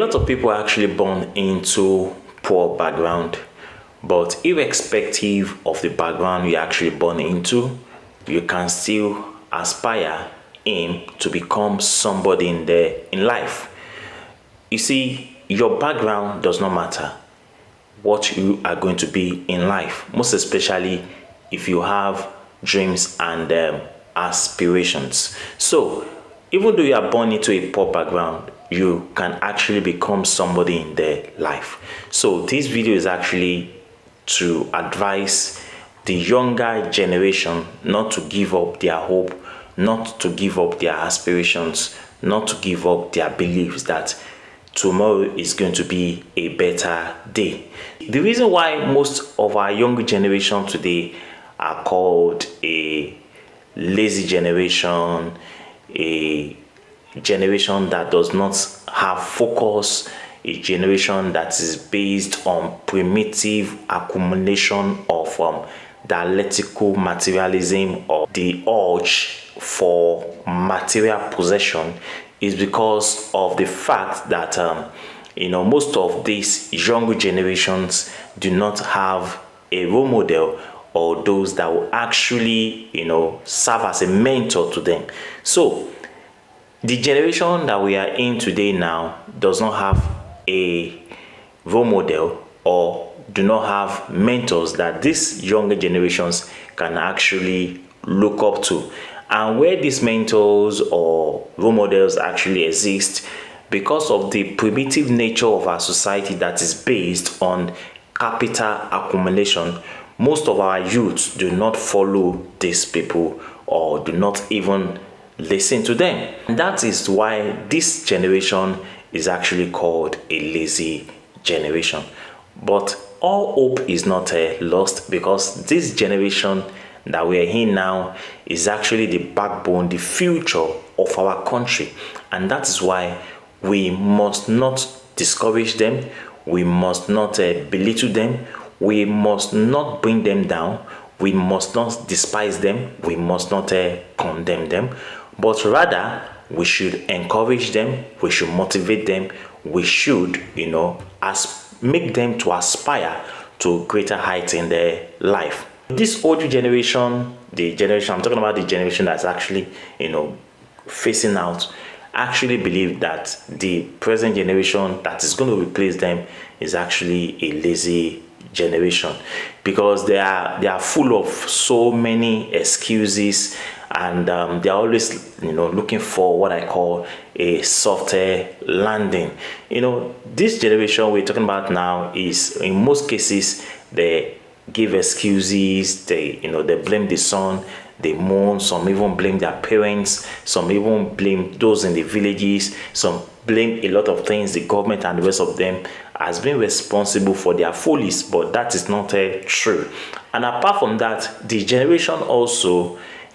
lot of people are actually born into poor background, but irrespective of the background you're actually born into, you can still aspire, aim to become somebody in life. You see, your background does not matter what you are going to be in life, most especially if you have dreams and aspirations. So even though you are born into a poor background, you can actually become somebody in their life. So this video is actually to advise the younger generation not to give up their hope, not to give up their aspirations, not to give up their beliefs that tomorrow is going to be a better day. The reason why most of our younger generation today are called a lazy generation, a generation that does not have focus, a generation that is based on primitive accumulation of dialectical materialism, or the urge for material possession, is because of the fact that most of these younger generations do not have a role model, or those that will actually serve as a mentor to them. So the generation that we are in today now does not have a role model, or do not have mentors that these younger generations can actually look up to. And where these mentors or role models actually exist, because of the primitive nature of our society that is based on capital accumulation, most of our youth do not follow these people or do not even listen to them. And that is why this generation is actually called a lazy generation. But all hope is not lost, because this generation that we are in now is actually the backbone, the future of our country. And that is why we must not discourage them, we must not belittle them, we must not bring them down, we must not despise them, we must not condemn them, but rather we should encourage them, we should motivate them, we should make them to aspire to greater heights in their life. This older generation, the generation I'm talking about, the generation that's actually facing out, actually believe that the present generation that is going to replace them is actually a lazy generation, because they are full of so many excuses, and they're always looking for what I call a softer landing. This generation we're talking about now is, in most cases, they give excuses, they blame the sun, they mourn, some even blame their parents, some even blame those in the villages, some blame a lot of things, the government and the rest of them has been responsible for their follies, but that is not true. And apart from that, the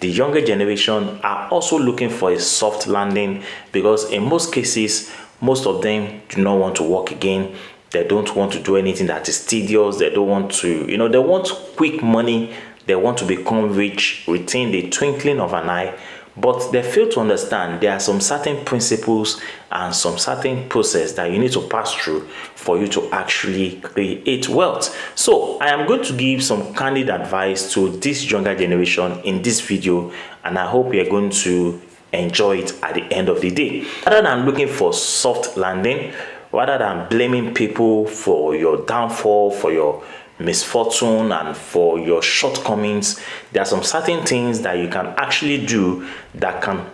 younger generation are also looking for a soft landing, because in most cases, most of them do not want to work again. They don't want to do anything that is tedious. They don't want to, they want quick money. They want to become rich within the twinkling of an eye. But they fail to understand there are some certain principles and some certain process that you need to pass through for you to actually create wealth. So I am going to give some candid advice to this younger generation in this video, and I hope you're going to enjoy it at the end of the day. Rather than looking for soft landing, rather than blaming people for your downfall, for your misfortune, and for your shortcomings, there are some certain things that you can actually do that can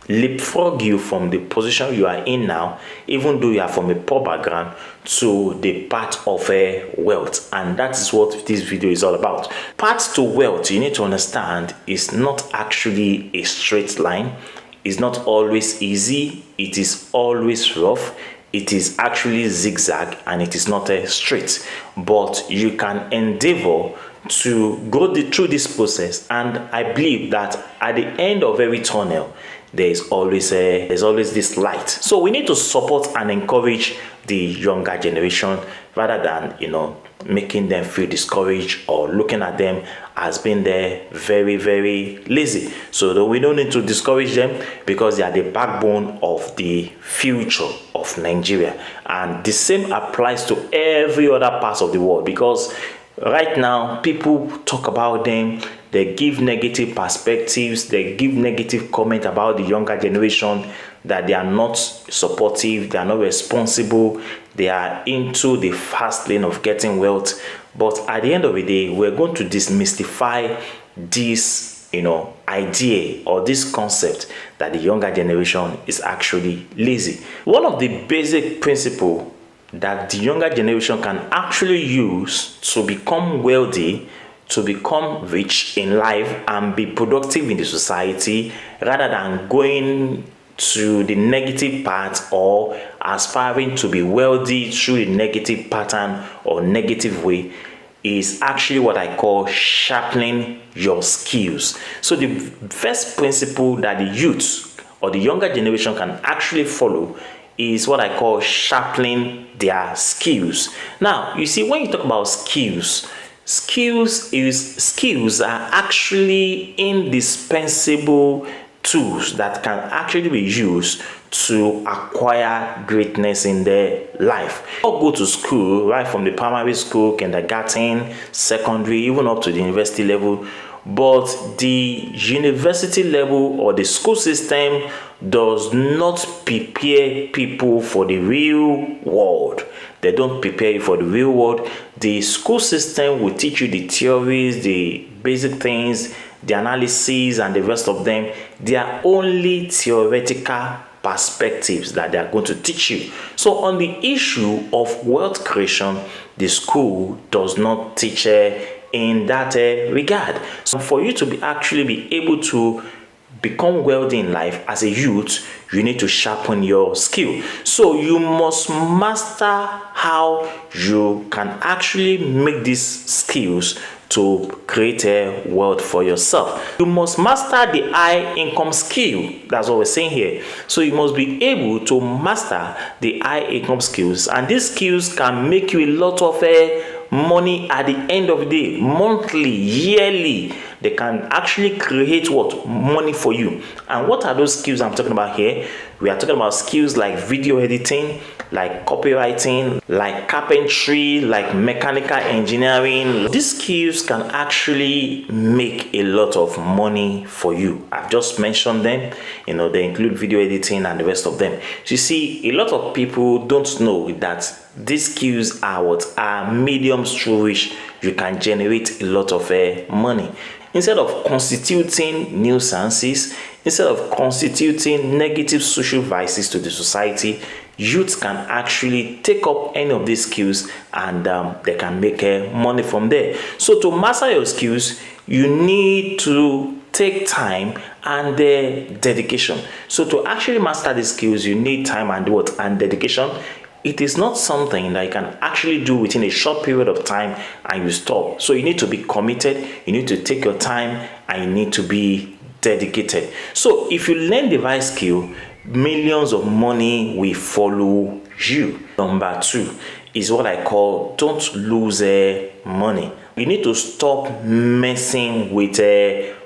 leapfrog you from the position you are in now, even though you are from a poor background, to the path of wealth. And that is what this video is all about. Path to wealth, you need to understand, is not actually a straight line. It's not always easy. It is always rough. It is actually zigzag, and it is not straight. But you can endeavor to go through this process, and I believe that at the end of every tunnel there's always this light. So we need to support and encourage the younger generation rather than making them feel discouraged or looking at them as being there very, very lazy. So we don't need to discourage them, because they are the backbone of the future of Nigeria. And the same applies to every other part of the world, because right now people talk about them, they give negative perspectives, they give negative comment about the younger generation, that they are not supportive, they are not responsible, they are into the fast lane of getting wealth. But at the end of the day, we're going to demystify this idea or this concept that the younger generation is actually lazy. One of the basic principles that the younger generation can actually use to become wealthy, to become rich in life and be productive in the society, rather than going to the negative part or aspiring to be wealthy through the negative pattern or negative way, is actually what I call sharpening your skills. So the first principle that the youth or the younger generation can actually follow is what I call sharpening their skills. Now, you see, when you talk about skills are actually indispensable tools that can actually be used to acquire greatness in their life. Or go to school, right from the primary school, kindergarten, secondary, even up to the university level. But the university level or the school system does not prepare people for the real world. They don't prepare you for the real world. The school system will teach you the theories, the basic things, the analysis, and the rest of them. They are only theoretical perspectives that they are going to teach you. So on the issue of wealth creation, the school does not teach in that regard. So for you to actually be able to become wealthy in life as a youth, you need to sharpen your skill. So you must master how you can actually make these skills to create a wealth for yourself. You must master the high income skill. That's what we're saying here. So you must be able to master the high income skills, and these skills can make you a lot of money at the end of the day, monthly, yearly. They can actually create what? Money for you. And what are those skills I'm talking about here? We are talking about skills like video editing, like copywriting, like carpentry, like mechanical engineering. These skills can actually make a lot of money for you. I've just mentioned them. They include video editing and the rest of them. So you see, a lot of people don't know that these skills are mediums through which you can generate a lot of money. Instead of constituting nuisances, instead of constituting negative social vices to the society, youth can actually take up any of these skills, and they can make money from there. So to master your skills, you need to take time and dedication. So to actually master these skills, you need time and dedication. It is not something that you can actually do within a short period of time and you stop. So you need to be committed, you need to take your time, and you need to be dedicated. So if you learn the right skill, millions of money will follow you. Number 2 is what I call don't lose money. You need to stop messing with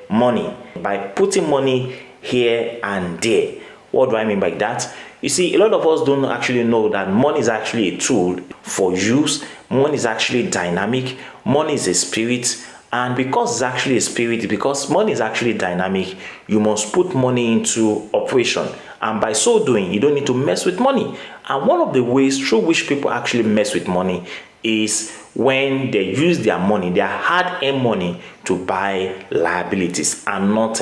money by putting money here and there. What do I mean by that? You see, a lot of us don't actually know that money is actually a tool for use. Money is actually dynamic. Money is a spirit. And because it's actually a spirit, because money is actually dynamic, you must put money into operation. And by so doing, you don't need to mess with money. And one of the ways through which people actually mess with money is when they use their money, their hard-earned money, to buy liabilities and not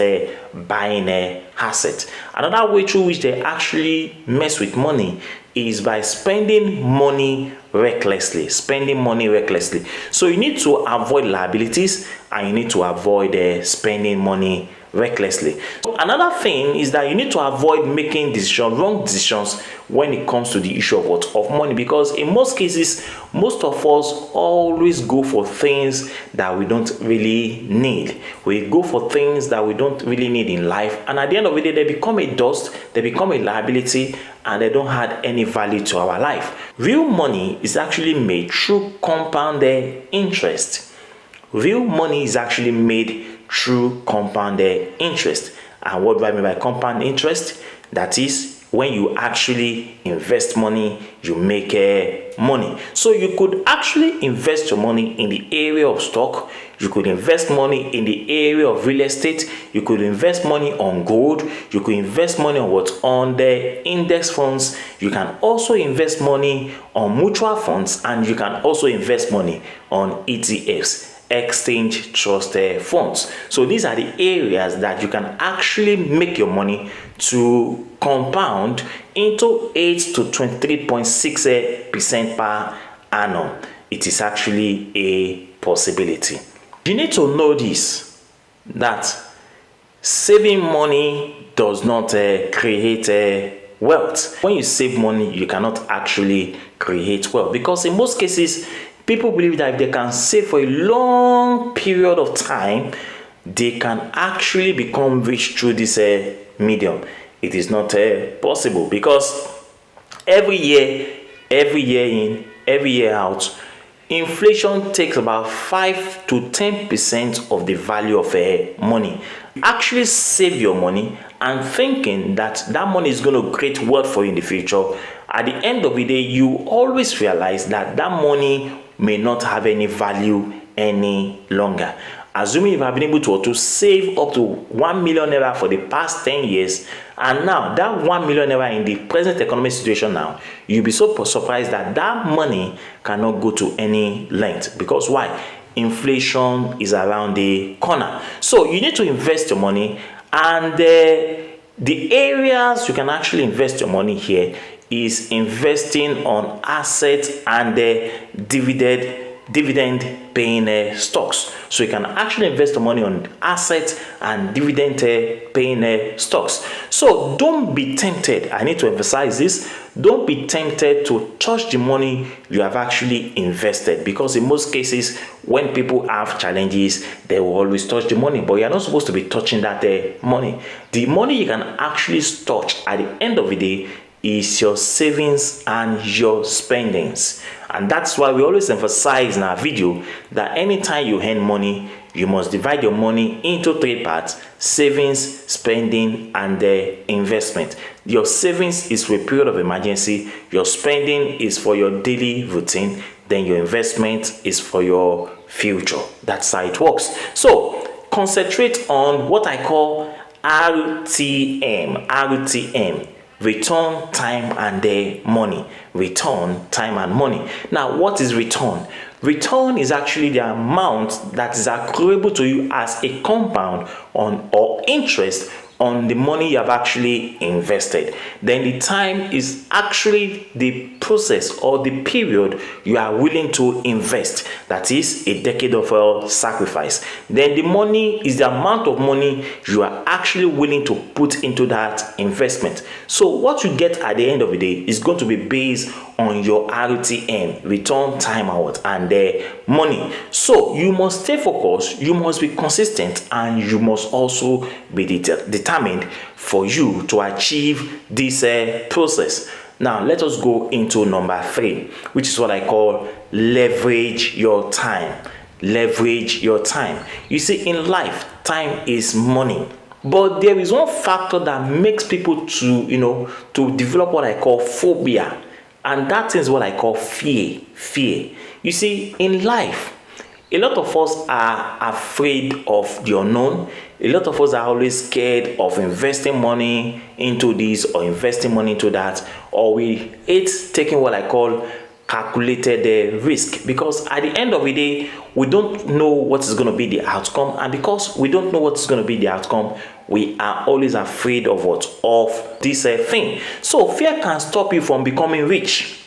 buying an asset. Another way through which they actually mess with money is by spending money recklessly. So you need to avoid liabilities and you need to avoid spending money recklessly. Another thing is that you need to avoid making wrong decisions when it comes to the issue of money, because in most cases, most of us always go for things that we don't really need. We go for things that we don't really need in life, and at the end of the day, they become a dust, they become a liability, and they don't add any value to our life. Real money is actually made through compounded interest. Real money is actually made through compounded interest. And what do I mean by compound interest? That is, when you actually invest money, you make money. So you could actually invest your money in the area of stock. You could invest money in the area of real estate. You could invest money on gold. You could invest money on the index funds. You can also invest money on mutual funds, and you can also invest money on ETFs, exchange trusted funds. So these are the areas that you can actually make your money to compound into 8 to 23.6% per annum. It is actually a possibility. You need to know this, that saving money does not create wealth. When you save money, you cannot actually create wealth, because in most cases, people believe that if they can save for a long period of time, they can actually become rich through this medium. It is not possible, because every year in, every year out, inflation takes about 5 to 10% of the value of money. Actually save your money and thinking that that money is going to create wealth for you in the future. At the end of the day, you always realize that that money may not have any value any longer. Assuming you have been able to save up to 1 million naira for the past 10 years, and now that 1 million naira in the present economic situation now, you'll be so surprised that that money cannot go to any length. Because why? Inflation is around the corner. So you need to invest your money, and the areas you can actually invest your money here is investing on assets and dividend paying stocks. So you can actually invest the money on assets and dividend paying stocks. So don't be tempted. I need to emphasize this. Don't be tempted to touch the money you have actually invested, because in most cases, when people have challenges, they will always touch the money, but you're not supposed to be touching that money. The money you can actually touch at the end of the day is your savings and your spendings. And that's why we always emphasize in our video that anytime you earn money, you must divide your money into 3 parts: savings, spending, and investment. Your savings is for a period of emergency, your spending is for your daily routine, then your investment is for your future. That's how it works. So concentrate on what I call RTM. Return, time, and money. Return, time, and money. Now, what is return? Return is actually the amount that is accruable to you as a compound on or interest on the money you have actually invested. Then the time is actually the process or the period you are willing to invest. That is a decade of sacrifice. Then the money is the amount of money you are actually willing to put into that investment. So what you get at the end of the day is going to be based on your RTM, return, time out, and money. So you must stay focused, you must be consistent, and you must also be determined for you to achieve this process. Now let us go into number 3, which is what I call leverage your time. Leverage your time. You see, in life, time is money. But there is one factor that makes people to develop what I call phobia. And that is what I call fear. You see, in life, a lot of us are afraid of the unknown. A lot of us are always scared of investing money into this or investing money into that. Or we hate taking what I call calculated risk, because at the end of the day, we don't know what is going to be the outcome, and because we don't know what is going to be the outcome, we are always afraid of this thing. So fear can stop you from becoming rich.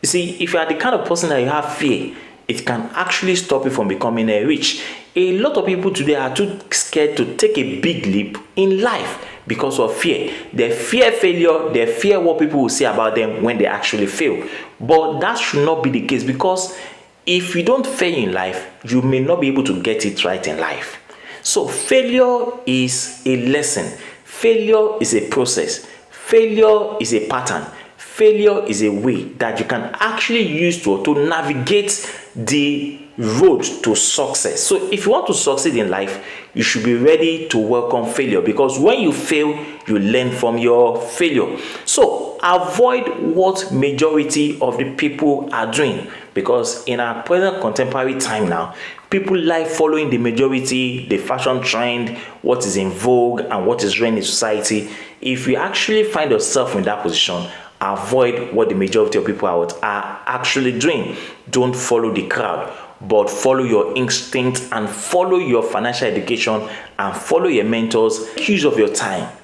You see, if you are the kind of person that you have fear, it can actually stop you from becoming rich. A lot of people today are too scared to take a big leap in life because of fear. They fear failure, they fear what people will say about them when they actually fail. But that should not be the case, because if you don't fail in life, you may not be able to get it right in life. So failure is a lesson. Failure is a process. Failure is a pattern. Failure is a way that you can actually use to navigate the road to success. So if you want to succeed in life, you should be ready to welcome failure, because when you fail, you learn from your failure. So avoid what majority of the people are doing, because in our present contemporary time now, people like following the majority, the fashion trend, what is in vogue and what is reigning in society. If you actually find yourself in that position, avoid what the majority of people are actually doing. Don't follow the crowd, but follow your instinct and follow your financial education and follow your mentors. Make use of your time.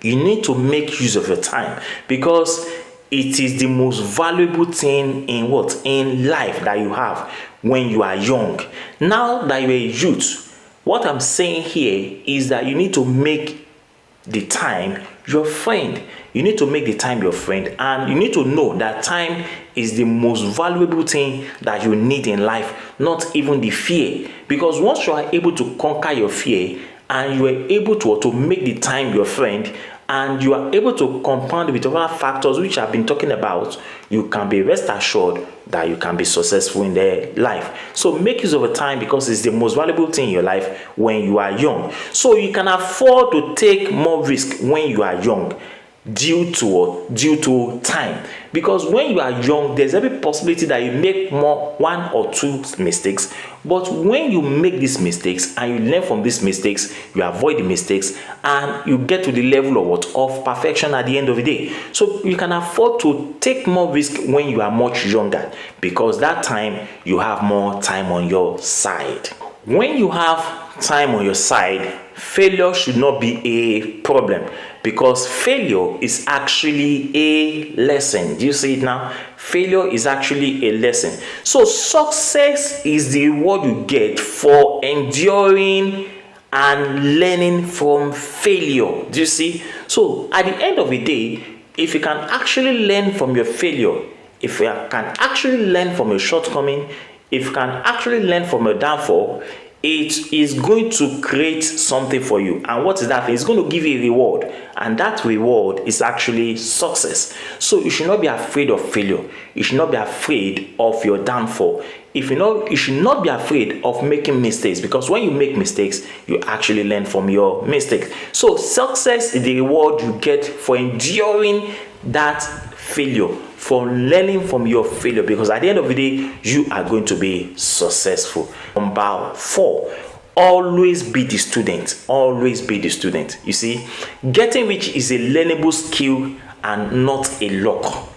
You need to make use of your time, because it is the most valuable thing in life that you have when you are young. Now that you're a youth, what I'm saying here is that you need to make the time your friend. You need to make the time your friend, and you need to know that time is the most valuable thing that you need in life, not even the fear. Because once you are able to conquer your fear and you are able to make the time your friend, and you are able to compound with other factors which I've been talking about, you can be rest assured that you can be successful in their life. So make use of a time, because it's the most valuable thing in your life when you are young. So you can afford to take more risk when you are young, due to time. Because when you are young, there's every possibility that you make one or two mistakes. But when you make these mistakes and you learn from these mistakes, you avoid the mistakes, and you get to the level of perfection at the end of the day. So you can afford to take more risk when you are much younger, because that time you have more time on your side. When you have time on your side, failure should not be a problem, because failure is actually a lesson. Do you see it now? Failure is actually a lesson. So success is the reward you get for enduring and learning from failure. Do you see? So at the end of the day, if you can actually learn from your failure, if you can actually learn from your shortcoming, if you can actually learn from your downfall, it is going to create something for you. And what is that? It's going to give you a reward, and that reward is actually success. So you should not be afraid of failure. You should not be afraid of your downfall. You should not be afraid of making mistakes, because when you make mistakes, you actually learn from your mistakes. So success is the reward you get for enduring that failure, for learning from your failure, because at the end of the day, you are going to be successful. Number 4, always be the student. Always be the student. You see, getting rich is a learnable skill and not a luck.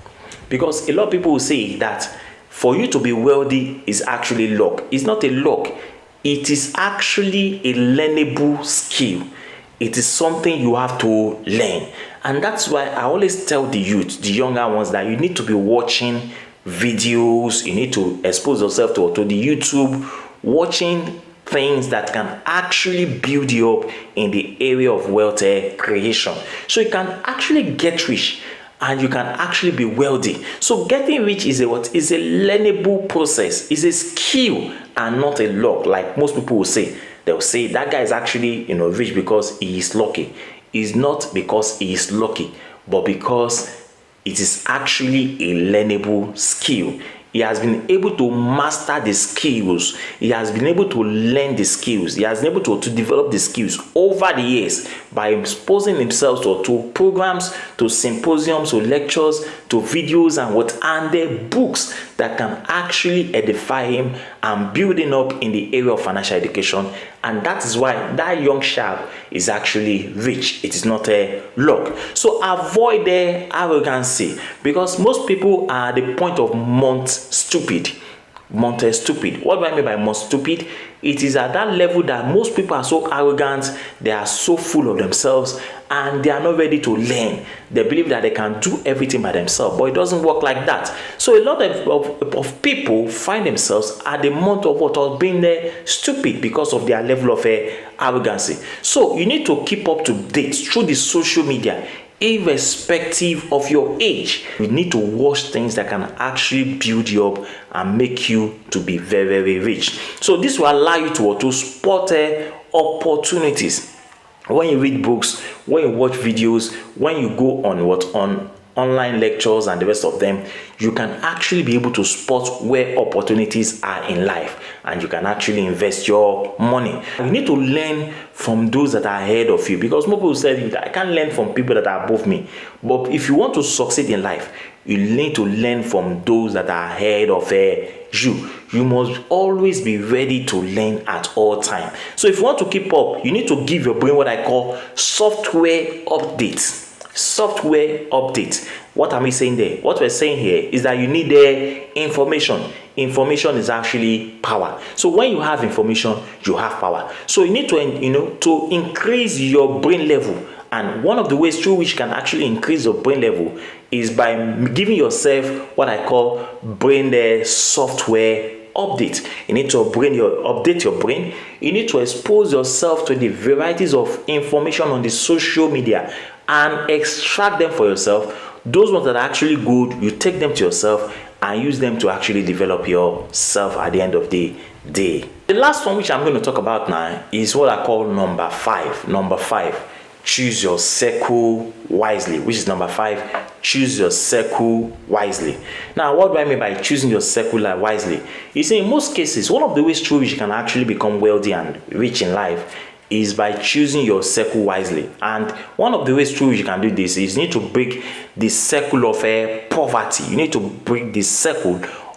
Because a lot of people will say that for you to be wealthy is actually luck. It's not a luck. It is actually a learnable skill. It is something you have to learn. And that's why I always tell the youth, the younger ones, that you need to be watching videos. You need to expose yourself to the YouTube, watching things that can actually build you up in the area of wealth creation. So you can actually get rich and you can actually be wealthy. So getting rich is a learnable process. It's a skill and not a luck, like most people will say. They'll say that guy is actually rich because he is lucky. It's not because he is lucky, but because it is actually a learnable skill. He has been able to master the skills. He has been able to learn the skills. He has been able to develop the skills over the years by exposing himself to programs, to symposiums, to lectures, to videos and the books that can actually edify him and building up in the area of financial education. And that is why that young sharp is actually rich. It is not a luck. So avoid the arrogancy, because most people are at the point of stupid. What do I mean by most stupid? It is at that level that most people are so arrogant, they are so full of themselves, and they are not ready to learn. They believe that they can do everything by themselves, but it doesn't work like that. So a lot of people find themselves at the month of what was being stupid because of their level of arrogancy. So you need to keep up to date through the social media, irrespective of your age. You need to watch things that can actually build you up and make you to be very, very rich. So this will allow you to spot opportunities. When you read books, when you watch videos, when you go on online lectures and the rest of them, you can actually be able to spot where opportunities are in life, and you can actually invest your money. You need to learn from those that are ahead of you, because most people say, I can't learn from people that are above me. But if you want to succeed in life, you need to learn from those that are ahead of you. You must always be ready to learn at all time. So if you want to keep up, you need to give your brain what I call software updates. Software update. What am I saying there? What we're saying here is that you need information. Information is actually power. So when you have information, you have power. So you need to to increase your brain level. And one of the ways through which you can actually increase your brain level is by giving yourself what I call brain software update. You need to update your brain. You need to expose yourself to the varieties of information on the social media and extract them for yourself. Those ones that are actually good, you take them to yourself and use them to actually develop yourself at the end of the day. The last one which I'm going to talk about now is what I call number 5. Number 5, choose your circle wisely, which is number 5. Choose your circle wisely. Now, what do I mean by choosing your circle wisely? You see, in most cases, one of the ways through which you can actually become wealthy and rich in life is by choosing your circle wisely. And one of the ways through which you can do this is you need to break the circle of poverty. You need to break the circle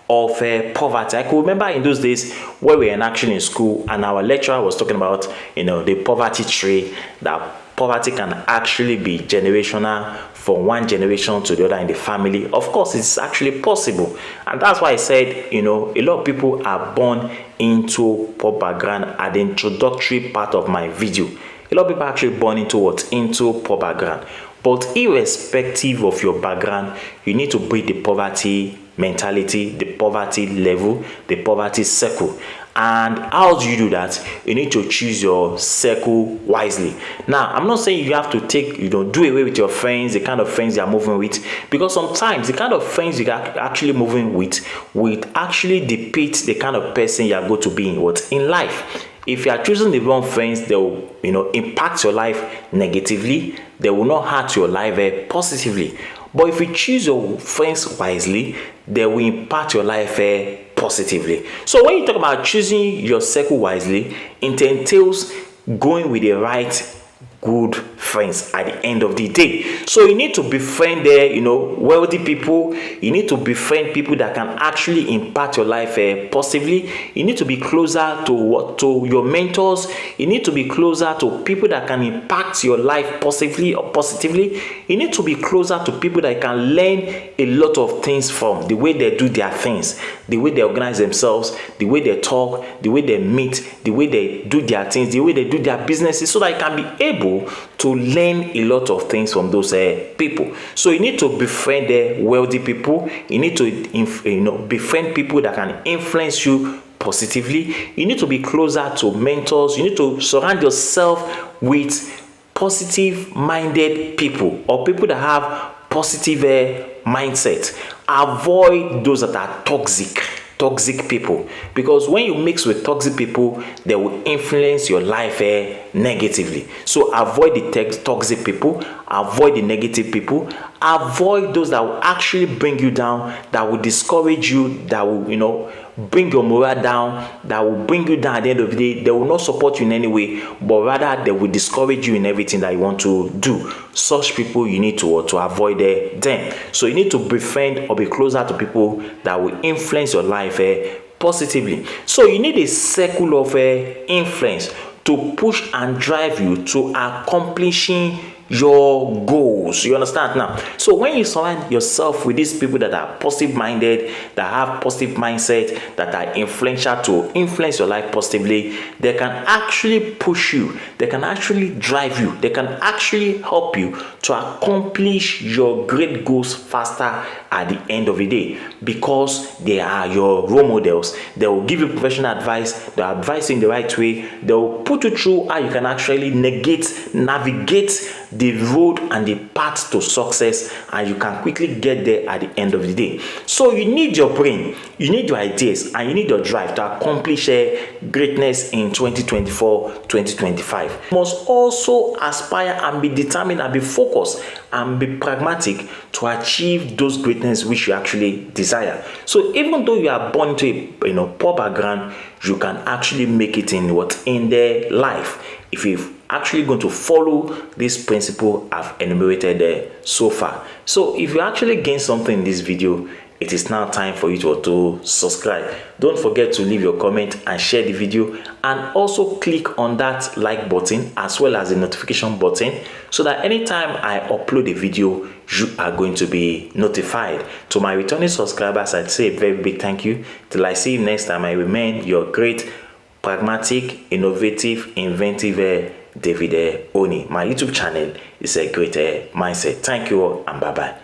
of poverty. I could remember in those days where we were actually in school, and our lecturer was talking about the poverty tree, that poverty can actually be generational from one generation to the other in the family. Of course, it's actually possible, and that's why I said a lot of people are born into poor background at the introductory part of my video. A lot of people are actually born into poor background. But irrespective of your background, you need to break the poverty mentality, the poverty level, the poverty circle. And how do you do that? You need to choose your circle wisely. Now, I'm not saying you have to do away with your friends, the kind of friends you are moving with, because sometimes the kind of friends you are actually moving with will actually depict the kind of person you are going to be in life. If you are choosing the wrong friends, they will impact your life negatively. They will not hurt your life positively. But if you choose your friends wisely, they will impact your life positively. So when you talk about choosing your circle wisely, it entails going with the right good friends at the end of the day. So you need to befriend wealthy people. You need to befriend people that can actually impact your life positively. You need to be closer to your mentors. You need to be closer to people that can impact your life positively. You need to be closer to people that can learn a lot of things from, the way they do their things, the way they organize themselves, the way they talk, the way they meet, the way they do their things, the way they do their businesses, so that you can be able to learn a lot of things from those people. So you need to befriend wealthy people. You need to befriend people that can influence you positively. You need to be closer to mentors. You need to surround yourself with positive minded people, or people that have positive mindset. Avoid those that are toxic people, because when you mix with toxic people, they will influence your life negatively. So avoid the toxic people, avoid the negative people, avoid those that will actually bring you down, that will discourage you, that will bring your morale down, that will bring you down at the end of the day. They will not support you in any way, but rather they will discourage you in everything that you want to do. Such people, you need to avoid them. So you need to befriend or be closer to people that will influence your life positively. So you need a circle of influence to push and drive you to accomplishing your goals. You understand now? So when you surround yourself with these people that are positive minded, that have positive mindset, that are influential to influence your life positively, they can actually push you, they can actually drive you, they can actually help you to accomplish your great goals faster at the end of the day, because they are your role models. They will give you professional advice, they'll advise you in the right way, they'll put you through how you can actually navigate the road and the path to success, and you can quickly get there at the end of the day. So you need your brain, you need your ideas, and you need your drive to accomplish greatness in 2024-2025. You must also aspire and be determined and be focused and be pragmatic to achieve those greatness which you actually desire. So even though you are born into a poor background, you can actually make it in their life if you've actually going to follow this principle I've enumerated so far. So if you actually gain something in this video, it is now time for you to subscribe. Don't forget to leave your comment and share the video, and also click on that like button as well as the notification button, so that anytime I upload a video, you are going to be notified. To my returning subscribers, I'd say a very big thank you. Till I see you next time, I remain your great, pragmatic, innovative, inventive David Oni. My YouTube channel is a great mindset. Thank you all, and bye bye.